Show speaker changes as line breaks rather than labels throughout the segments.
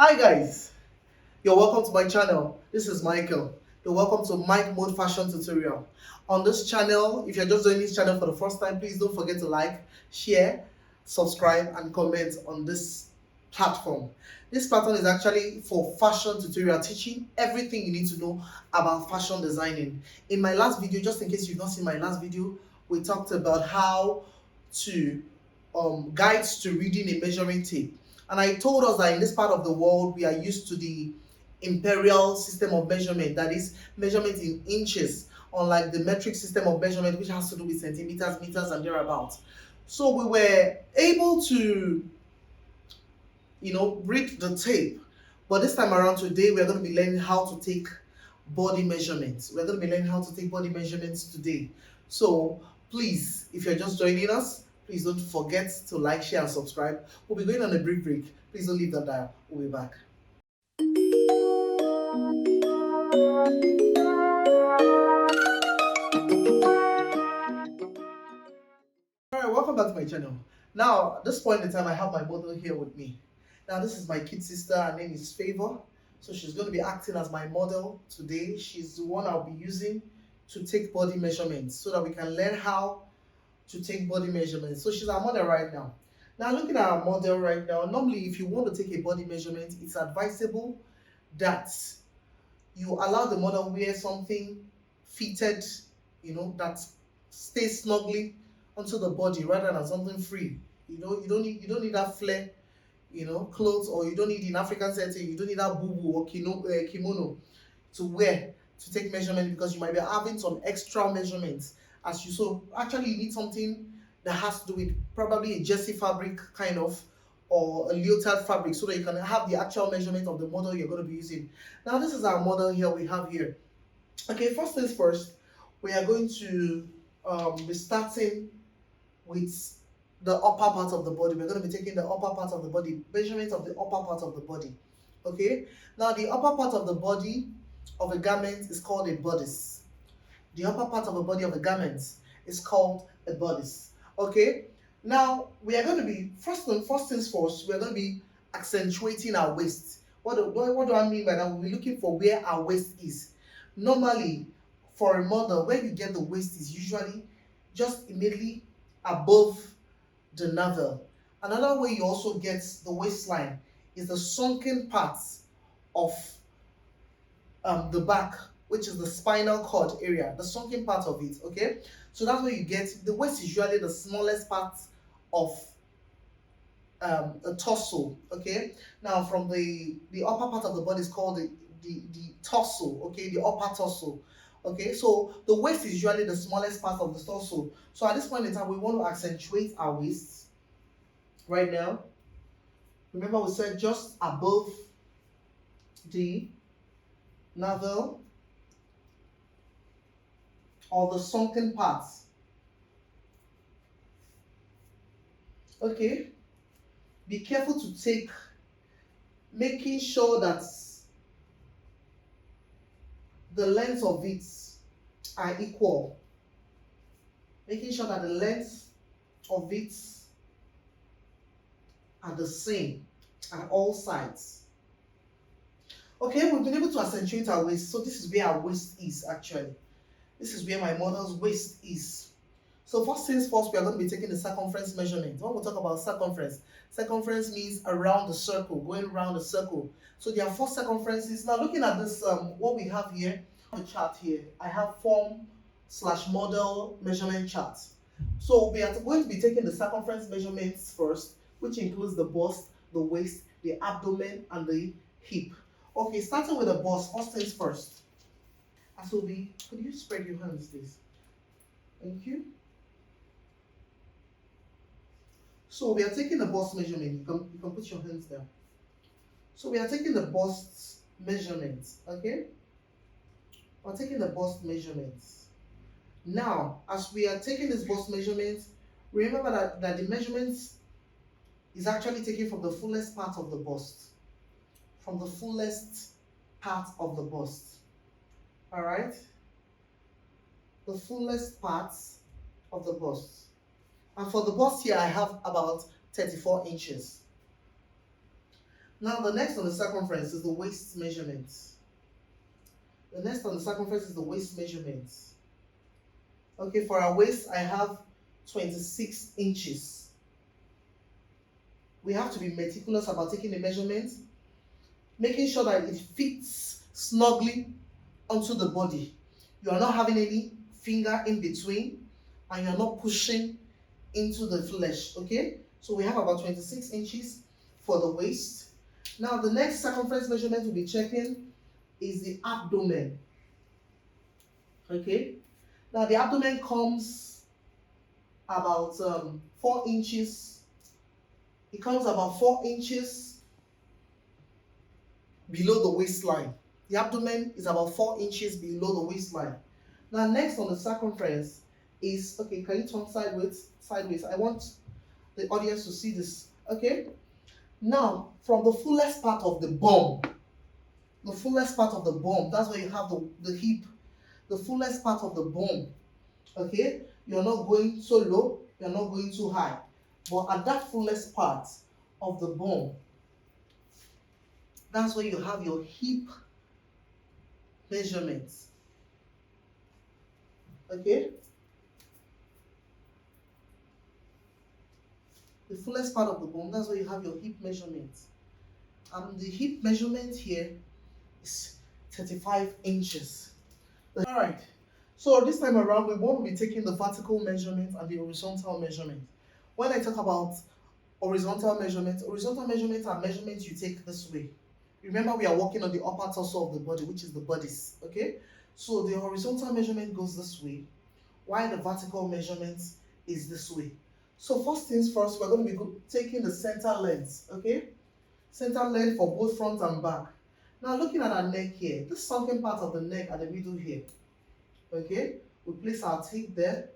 Hi guys, you're welcome to my channel. This is Michael. You're welcome to Mike Mode Fashion Tutorial. On this channel, if you're just joining this channel for the first time, please don't forget to like, share, subscribe and comment on this platform. This platform is actually for fashion tutorial, teaching everything you need to know about fashion designing. In my last video, just in case you've not seen my last video, we talked about how to guides to reading a measuring tape. And I told us that in this part of the world, we are used to the imperial system of measurement, that is measurement in inches, unlike the metric system of measurement, which has to do with centimeters, meters, and thereabouts. So we were able to, read the tape. But this time around today, we're going to be learning how to take body measurements. We're going to be learning how to take body measurements today. So please, if you're just joining us, please don't forget to like, share, and subscribe. We'll be going on a brief break. Please don't leave that dial. We'll be back. Alright, welcome back to my channel. Now, at this point in time, I have my model here with me. Now, this is my kid sister. Her name is Favor. So she's going to be acting as my model today. She's the one I'll be using to take body measurements so that we can learn how to take body measurements. So she's our model right now. Now, looking at our model right now, normally if you want to take a body measurement, it's advisable that you allow the model wear something fitted, that stays snugly onto the body rather than something free. You don't need that flare, clothes, or you don't need, in African setting, you don't need that boo or kimono to wear to take measurement, because you might be having some extra measurements as you. So actually you need something that has to do with probably a jersey fabric kind of, or a leotard fabric, so that you can have the actual measurement of the model you're going to be using. Now this is our model here we have here. Okay, first things first, we are going to be starting with the upper part of the body. We're going to be taking the upper part of the body, measurement of the upper part of the body. Okay, now the upper part of the body of a garment is called a bodice. The upper part of the body of a garment is called a bodice. Okay, now we are going to be, first things first, we're going to be accentuating our waist. What do I mean by that? We'll be looking for where our waist is. Normally, for a model, where you get the waist is usually just immediately above the navel. Another way you also get the waistline is the sunken parts of the back, which is the spinal cord area, the sunken part of it. Okay, so that's where you get the waist is usually the smallest part of a torso. Okay, now from the upper part of the body is called the torso. Okay, the upper torso. Okay, so the waist is usually the smallest part of the torso. So at this point in time, we want to accentuate our waist right now. Remember, we said just above the navel, or the sunken parts. Okay, be careful to take, making sure that the length of it are equal, making sure that the length of it are the same at all sides. Okay, we've been able to accentuate our waist. So this is where our waist is actually. This is where my model's waist is. So first things first, we are going to be taking the circumference measurement. When we talk about circumference means around the circle, going around the circle. So there are 4 circumferences. Now looking at this, what we have here, the chart here, I have form/model measurement chart. So we are going to be taking the circumference measurements first, which includes the bust, the waist, the abdomen, and the hip. Okay, starting with the bust, first things first. Asobi, could you spread your hands, please? Thank you. So we are taking the bust measurement. You can put your hands there. So we are taking the bust measurement, okay? We're taking the bust measurements. Now, as we are taking this bust measurement, remember that the measurements is actually taken from the fullest part of the bust. From the fullest part of the bust. Alright? The fullest part of the bust. And for the bust here, I have about 34 inches. Now the next on the circumference is the waist measurement. The next on the circumference is the waist measurement. Okay, for our waist, I have 26 inches. We have to be meticulous about taking the measurement, making sure that it fits snugly onto the body. You are not having any finger in between, and you're not pushing into the flesh. Okay, so we have about 26 inches for the waist. Now the next circumference measurement we'll be checking is the abdomen. Okay, now the abdomen comes about 4 inches. It comes about 4 inches below the waistline. The abdomen is about 4 inches below the waistline. Now next on the circumference is, okay, can you turn sideways? I want the audience to see this. Okay, now from the fullest part of the bum, that's where you have the hip, the fullest part of the bum. Okay, you're not going so low, you're not going too high, but at that fullest part of the bum, that's where you have your hip measurements. Okay, the fullest part of the bone, that's where you have your hip measurement. And the hip measurement here is 35 inches. All right, so this time around, we won't be taking the vertical measurement and the horizontal measurement. When I talk about horizontal measurements are measurements you take this way. Remember, we are working on the upper torso of the body, which is the bodice. Okay, so the horizontal measurement goes this way, while the vertical measurement is this way. So first things first, we're going to be taking the center length. Okay, center length for both front and back. Now looking at our neck here, this sunken part of the neck at the middle here. Okay, we place our tape there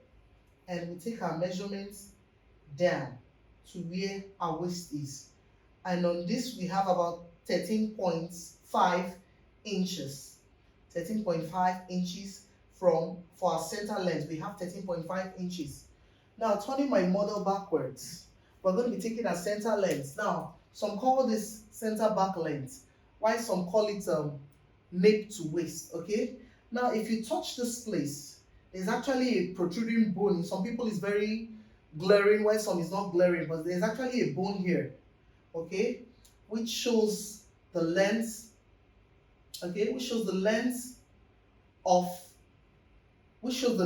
and we take our measurements down to where our waist is. And on this we have about 13.5 inches. 13.5 inches for our center length. We have 13.5 inches. Now turning my model backwards, we're going to be taking our center length. Now some call this center back length, while some call it nape to waist. Okay, now if you touch this place, there's actually a protruding bone. Some people is very glaring, while some is not glaring, but there's actually a bone here, okay, which shows the length, okay, which shows the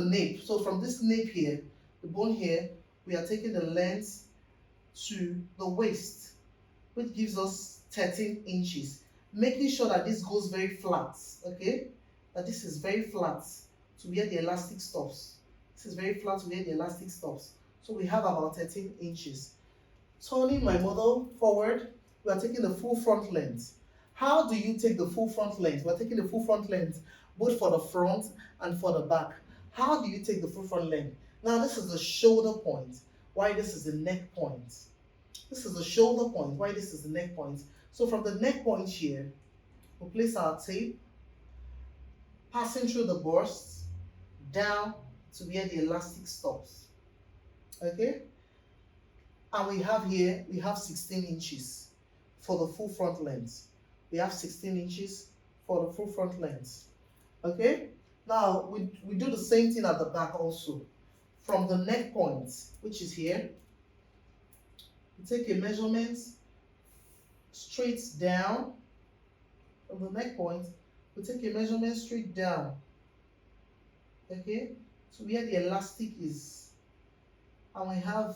nape. So from this nape here, the bone here, we are taking the length to the waist, which gives us 13 inches. Making sure that this goes very flat, okay, that this is very flat to where the elastic stops. This is very flat to where the elastic stops. So we have about 13 inches. Turning my model forward, we are taking the full front length. How do you take the full front length? We're taking the full front length both for the front and for the back. How do you take the full front length? Now this is the shoulder point, why this is the neck point. This is the shoulder point, why this is the neck point. So from the neck point here, we'll place our tape, passing through the bust, down to where the elastic stops. Okay? And we have 16 inches for the full front length. We have 16 inches for the full front length. Okay? Now, we do the same thing at the back also. From the neck point, which is here, we take a measurement straight down. From the neck point, we take a measurement straight down. Okay? So where the elastic is. And we have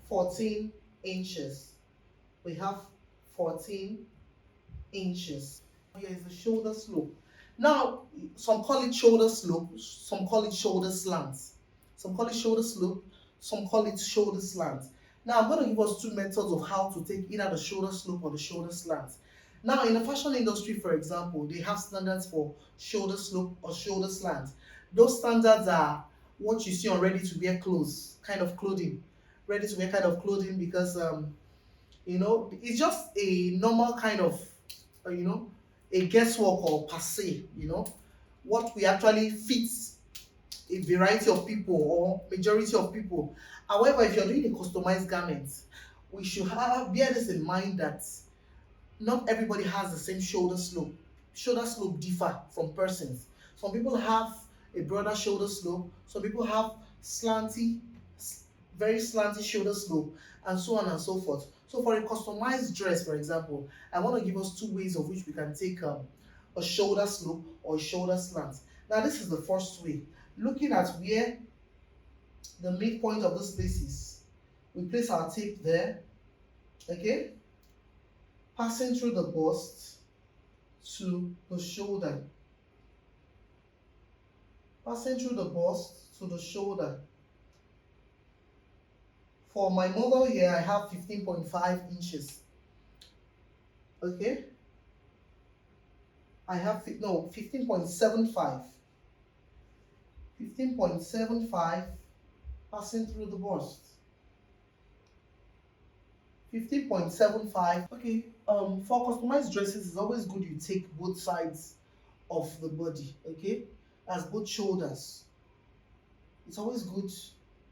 14 inches. We have 14 inches. Here is the shoulder slope. Now, some call it shoulder slope, some call it shoulder slant. Some call it shoulder slope, some call it shoulder slant. Now, I'm going to give us two methods of how to take either the shoulder slope or the shoulder slant. Now, in the fashion industry, for example, they have standards for shoulder slope or shoulder slant. Those standards are what you see on ready-to-wear clothes, kind of clothing. Ready-to-wear kind of clothing because, you know, it's just a normal kind of, you know, a guesswork or passe, you know, what we actually fit a variety of people or majority of people. However, if you're doing a customized garment, we should bear this in mind that not everybody has the same shoulder slope. Shoulder slope differ from persons. Some people have a broader shoulder slope. Some people have slanty, very slanty shoulder slope, and so on and so forth. So for a customized dress, for example, I want to give us two ways of which we can take a shoulder slope or a shoulder slant. Now this is the first way. Looking at where the midpoint of this place is, we place our tape there, okay? Passing through the bust to the shoulder. Passing through the bust to the shoulder. For my model here, I have 15.5 inches. Okay? I have, no, 15.75. 15.75 passing through the bust. 15.75. Okay, for customized dresses, it's always good you take both sides of the body, okay? As both shoulders. It's always good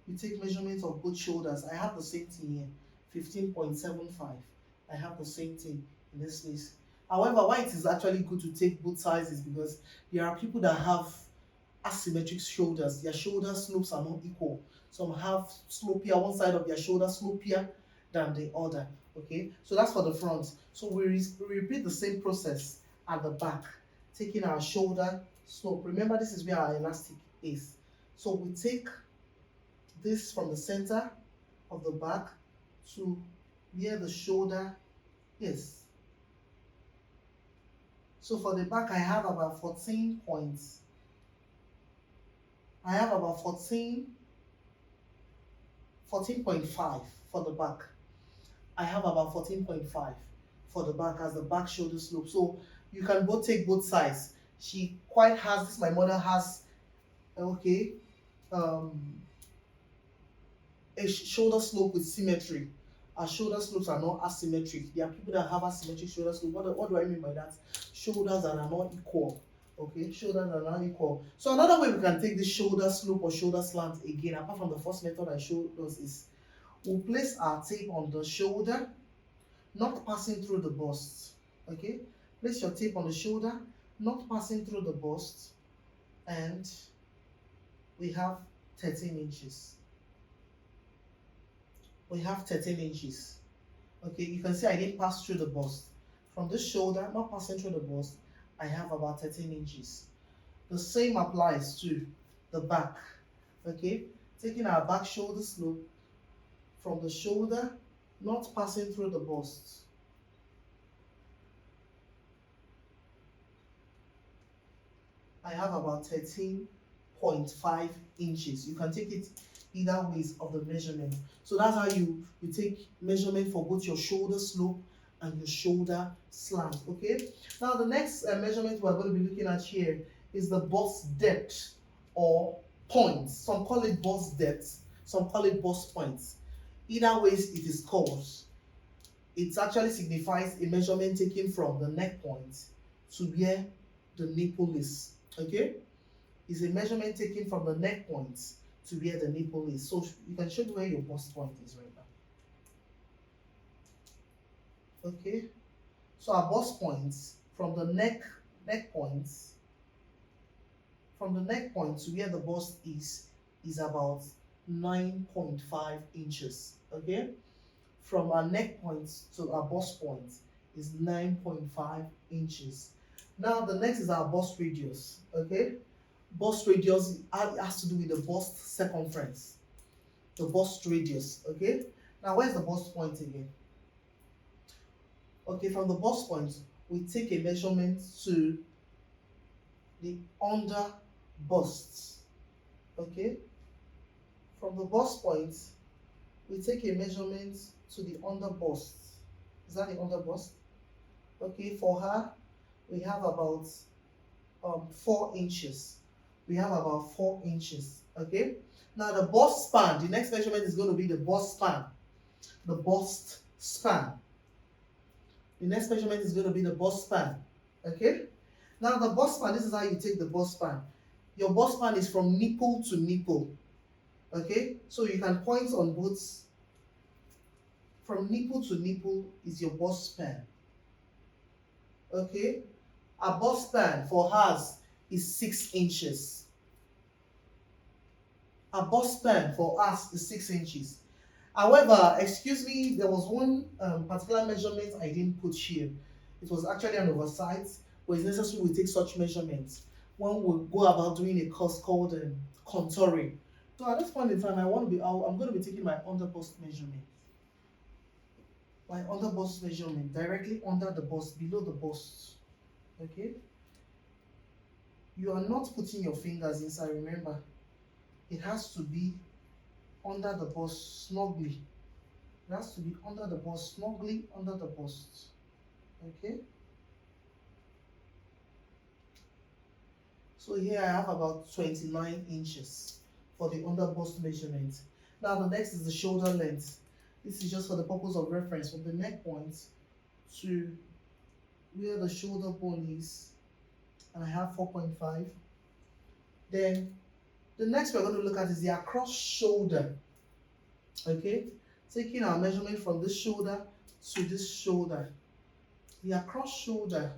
you take measurements of both shoulders. I have the same thing here, 15.75. I have the same thing in this place. However, why it is actually good to take both sides is because there are people that have asymmetric shoulders. Their shoulder slopes are not equal. Some have slopier, one side of their shoulder slopier than the other. Okay, so that's for the front. So we repeat the same process at the back, taking our shoulder slope. Remember, this is where our elastic is. So we take this from the center of the back to where the shoulder is. So for the back, I have about 14 points. I have about 14.5 for the back. I have about 14.5 for the back as the back shoulder slope. So you can both take both sides. She quite has this, my mother has, okay, a shoulder slope with symmetry. Our shoulder slopes are not asymmetric. There are people that have asymmetric shoulder slope. What do I mean by that? Shoulders that are not equal. Okay, shoulders are not equal. So another way we can take this shoulder slope or shoulder slant again, apart from the first method I showed us, is we'll place our tape on the shoulder, not passing through the bust. Okay, place your tape on the shoulder, not passing through the bust, and we have 13 inches. We have 13 inches. Okay, you can see I didn't pass through the bust. From this shoulder, not passing through the bust, I have about 13 inches. The same applies to the back. Okay, taking our back shoulder slope from the shoulder, not passing through the bust. I have about 13.5 inches. You can take it either ways of the measurement. So that's how you take measurement for both your shoulder slope and your shoulder slant. Okay, now the next measurement we're going to be looking at here is the bust depth or points. Some call it bust depth, some call it bust points. Either ways it is called. It actually signifies a measurement taken from the neck point to where the nipple is. Okay, it's a measurement taken from the neck point to where the nipple is. So you can show me where your bust point is right now. Okay, so our bust points from the neck point, from the neck point to where the bust is about 9.5 inches. Okay, from our neck point to our bust point is 9.5 inches. Now the next is our bust radius. Okay, bust radius has to do with the bust circumference, the bust radius. Okay, now where's the bust point again? Okay, from the bust point, we take a measurement to the under bust. Okay, from the bust point, we take a measurement to the under bust. Is that the under bust? Okay, for her, we have about 4 inches. We have about 4 inches. Okay, now the bust span, the next measurement is going to be the bust span. The bust span. The next measurement is going to be the bust span. Okay, now the bust span, this is how you take the bust span. Your bust span is from nipple to nipple. Okay, so you can point on both from nipple to nipple is your bust span. Okay, a bust span for hers is 6 inches. A bust span for us is 6 inches. However, excuse me, there was one particular measurement I didn't put here. It was actually an oversight, but it's necessary we take such measurements when we go about doing a course called contouring. So at this point in time, I'm going to be taking my under bust measurement. My under bust measurement directly under the bust, below the bust. Okay. You are not putting your fingers inside. Remember, it has to be under the bust snugly. It has to be under the bust snugly under the bust. Okay. So here I have about 29 inches for the under bust measurement. Now the next is the shoulder length. This is just for the purpose of reference from the neck point to where the shoulder bone is, and I have 4.5. Then the next we're going to look at is the across shoulder. Okay, taking our measurement from this shoulder to this shoulder. The across shoulder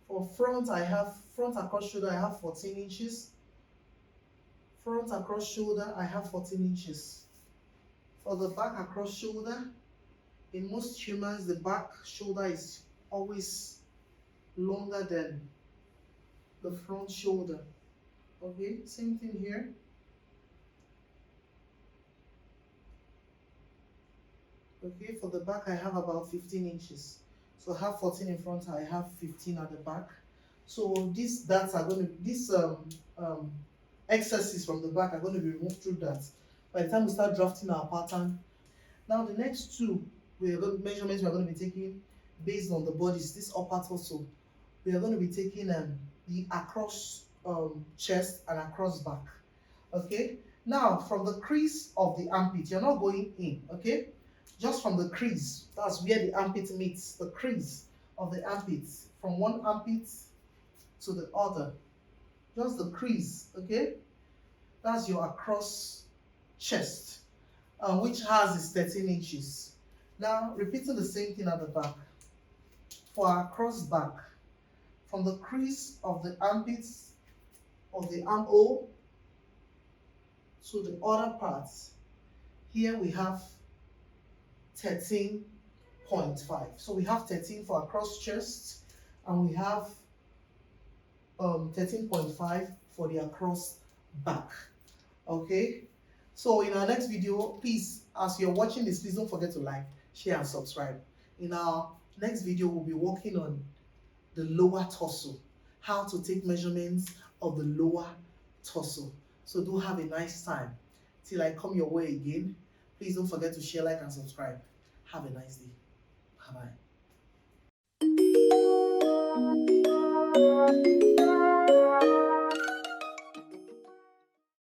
for front, I have front across shoulder, I have 14 inches. Front across shoulder, I have 14 inches. For the back across shoulder, in most humans, the back shoulder is always longer than the front shoulder. Okay, same thing here. Okay, for the back, I have about 15 inches. So I have 14 in front, I have 15 at the back. So these dots are going to, these excesses from the back are going to be removed through that. By the time we start drafting our pattern, now the next two measurements we are going to be taking based on the bodice, this upper torso, we are going to be taking the across chest and across back. Okay, now from the crease of the armpit, you're not going in. Okay, just from the crease, that's where the armpit meets, the crease of the armpit, from one armpit to the other, just the crease. Okay, that's your across chest, which has is 13 inches. Now repeating the same thing at the back. For our cross back, from the crease of the armpits of the armhole to the other parts, here we have 13.5. So we have 13 for our cross chest, and we have 13.5 for the across back. Okay, so in our next video, please, as you're watching this, please don't forget to like, share, and subscribe. In our next video, we'll be working on the lower torso, how to take measurements of the lower torso. So do have a nice time. Till I come your way again, please don't forget to share, like, and subscribe. Have a nice day. Bye-bye.